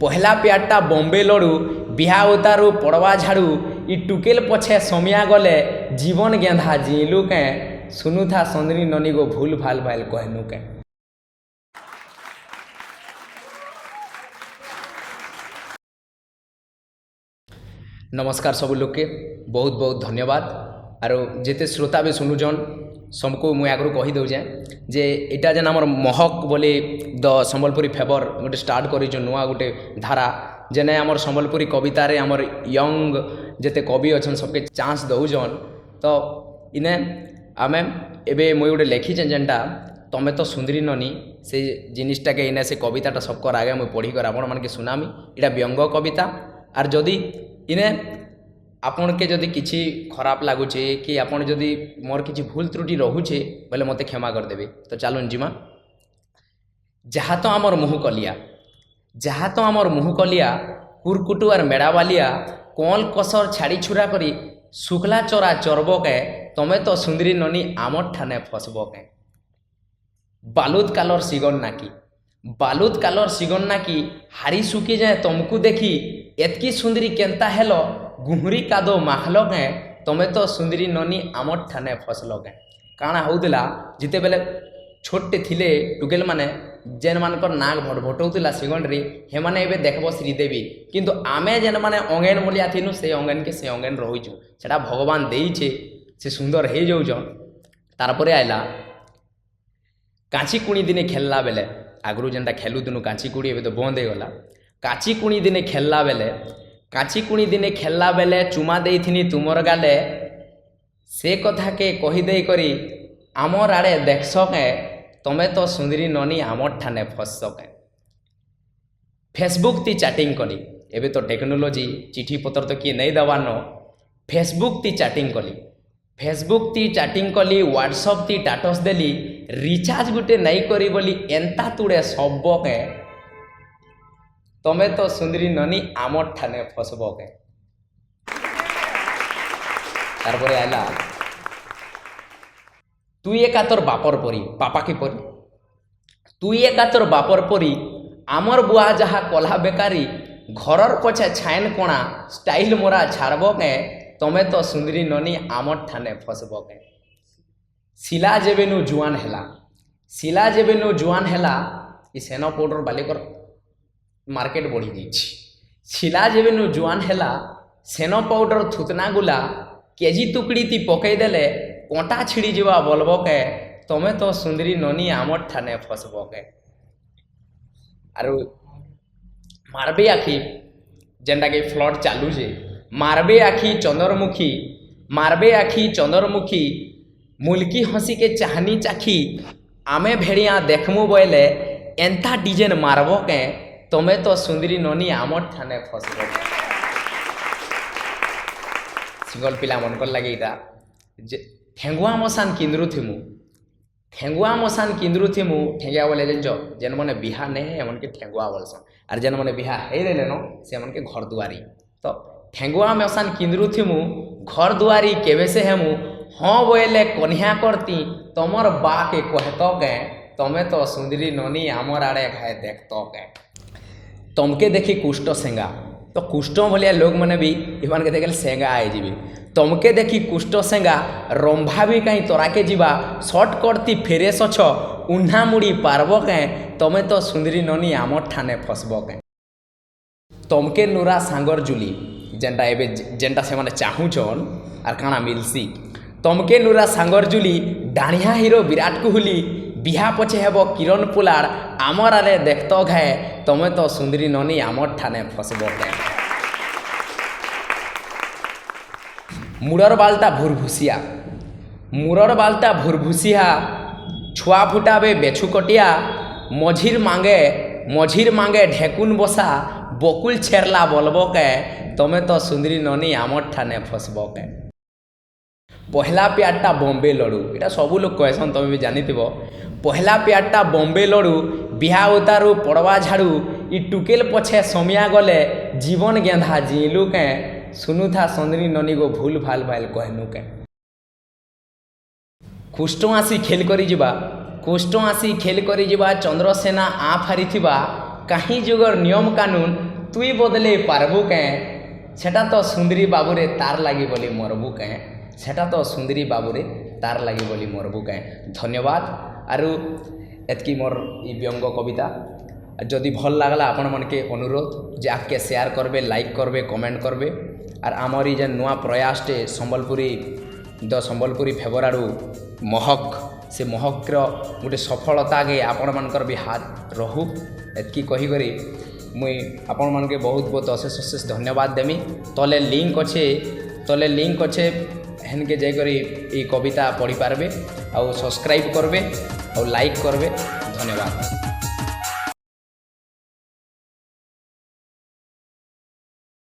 पहला प्यारटा बॉम्बे लड़ू बिहा उतारू पड़वा झाड़ू इ टुकेल पछे समिया गले जीवन गेंधा जीलू के सुनु था संदनी ननी गो भूल भाल भाल कहनू के। नमस्कार सब लोग के बहुत बहुत धन्यवाद। आरो जेते श्रोता भी सुनुजन सबको मुझे आगु कही दौचे जे एटा जेन आमर महक बोली द संबलपुरी फेवर गोटे स्टार्ट कर नुआ गोटे धारा जेने आमर संबलपुरी कवितार आमर यंग जेते कवि अच्छन सबके चांस दौजन। तो इने आमे एबे मुई गोटे लिखीचे जेनटा तमे तो सुंदरी ननी से जिनिसटा के इने से कविताटा सबकर आगे मुई पढ़िकर आपण मानके सुनामी। इटा व्यंग कविता आर जदि इने आपन के जदि किसी खराब लगुचे कि आपन जदि मोर किसी भूल त्रुटि रोचे बोले मत क्षमा करदेवे। तो चलुन जिमा। जहाँ तो आमर मुँह कलिया जहाँ तो आमर मुँह कलिया कुरकुटु आर मेड़ावालिया कल कसर छाड़ी छुरा करी शुक्ला चोरा चरब के तमे तो सुंदरी ननी आमर ठाने फसब के। बालुद कालर सिगन नाकी बालुद कालर सिगन नाकी हारी सुखी जाए तुमको देखी एतकी सुंदरी केन्ता हेलो गुहरी कादो माखल के तमे तो सुंदरी ननी आमर ठाने फसल के। काଣା होउतिला जिते बेले छोटे थिले टुकेल माने जेन मानकर नाक भटभटौतिला सिगंडरी हे माने एबे देखबो श्रीदेवी किंतु आमे जेन माने अंगेन बोलिया थिनु से अंगेन के से अंगेन रहिछु सेटा भगवान देइछे से सुंदर हे जाउछन। तारपरे आइला काची कुणी दिने खेलला बेले आगरु जेनटा खेलु दिनु काची कुणी एबे तो बंद हे गला। काची कुणी दिने खेलला बेले काची कुणी दिने खेलला बेले चुमा देइथिनी तुमर गाले से कथा के कही दे करी आमर आड़े देखस के तमे तो सुंदरी ननी आमर ठाने फस के। फेसबुक ती चैटिंग कली एबे तो टेक्नोलॉजी चिठी पत्र तो किए नहीं दबान फेसबुक ती चैटिंग कली फेसबुक ती चैटिंग कली व्हाट्सअप ती स्टेटस देली रिचार्ज गुटे नहीं करी बोली एंता तुड़े सब के तमे तो सुंदरी ननी आमर ठाने फसब के। तारपरे आइला तुई एका तोर बापर परी पापा के परी तुई एका तोर बापर परी आमर बुआ जहा कला बेकारी घरर पछे छाइन कोणा स्टाइल मोरा छाड़ब के तमे तो सुंदरी ननी आमर ठाने फसब के। शिला जेबेनु जुआन हेला शिला जेबेनु जुआन हेला इ सेनो पाउडर बालिकर मार्केट बढ़ी जाइछि। शिला जेबेनु जुआन हेला सेनो पाउडर थुतना गुला केजी टुकड़ी ती पकई देले कोटा छिड़ी जीवा बोलब के तमे तो सुंदरी ननी आमर ठाने फसब के। आरु मारबे आखी जेनटा के फ्लड चालू जे मारबे आखी चंद्रमुखी मुल्की हसी के चाहनी चाखी आमे भेड़िया देखमु बोले एंता डिजाइन मारब के तमे तो सुंदरी ननी आमर ठाने फसब के। सिंगल पिला मनकर लगे इटा जे ठेंगुआ मसान किंद्रु थिमु ठेंगुआ बोले जेन मने बिहा नहीं है एमन के ठेंगुआ बोलसन और जेन मने बिहा हे देले नो से मन के घर दुआरी। तो ठेंगुआ मसान किंद्रु थिमु घर दुआरी केबे से हेमु हाँ बोले कन्या करती तमर बा के कहतो के तमे तो सुंदरी ननी आमर आड़े घाय देखतो के। तमके देखी कुष्ट सेंगा तो कुष्ट भलिया लोग मैंने भी इमान के देखे सेंगा आई जीवी तमके देखी कुष्ट सेंगा रंभा भी कहीं तोरा के जीवा शर्ट करती फेरे सछ उन्हा मुड़ी पारब के तमे तो सुंदरी ननी आमर ठाने फसब के। तमके नुरा सांगर जुली जेनटा एबे जेनटा से माने चाहूचन आर काना मिलसी तमके नुरा सांगर जुली डाणिया हीरो विराट कोहली बिहा पछे हेबो किरण पुलार आमर आरे देखतो घाए तमे तो सुंदरी ननी आमर ठाने फसब के। मुरर बालटा भुरभुसिया छुआ फुटाबे बेछु कटिया मझिर मांगे ढेकुन बसा बकुल छेरला बोलब के तमे तो सुंदरी ननी आमर ठाने फसब के। पहला प्यारटा बॉम्बे लड़ू इटा सबू लोग कहसन तुम भी जानी पहला प्यारटा बॉम्बे लड़ू बिहा उतारू पड़वा झाड़ू इ टुकेल पछे समिया गले जीवन गेंधा जीलू के सुनु था संदनी ननी गो भूल भाल भाल कहनू के। कुष्ट आसी खेल करी जीवा चंद्रसेना आ फारी कहीं जुगर नियम कानून তুই বদলে পারবু কেঁ সেটা তো সুন্দরী বাবুরে তার লাগি বলি মরবু কেঁ সেটা তো সুন্দরী বাবুরে তার লাগি বলি মরবু কেঁ। ধন্যবাদ। আরু এতকি মোর ই ব্যঙ্গ কবিতা যদি ভাল লাগলা আপন মনকে অনুরোধ যে আগে সেয়ার করবে, লাইক করবে, কমেন্ট করবে। আর আমার এই যে নূয়া প্রয়াসটে সম্বলপুরী ফেবর আড়ু মহক সে মহকর গোটে সফলতা আগে আপন মানকর বি হাত রহু এতকি কহিকরি মুই আপন মানকে বহুত বহুত অশেষ অশেষ ধন্যবাদ দেমি। তলে লিঙ্ক অছে হেনকে যাইকরি এই কবিতা পড়ি পারবে, আউ সবসক্রাইব করবে, আউ লাইক করবে। ধন্যবাদ।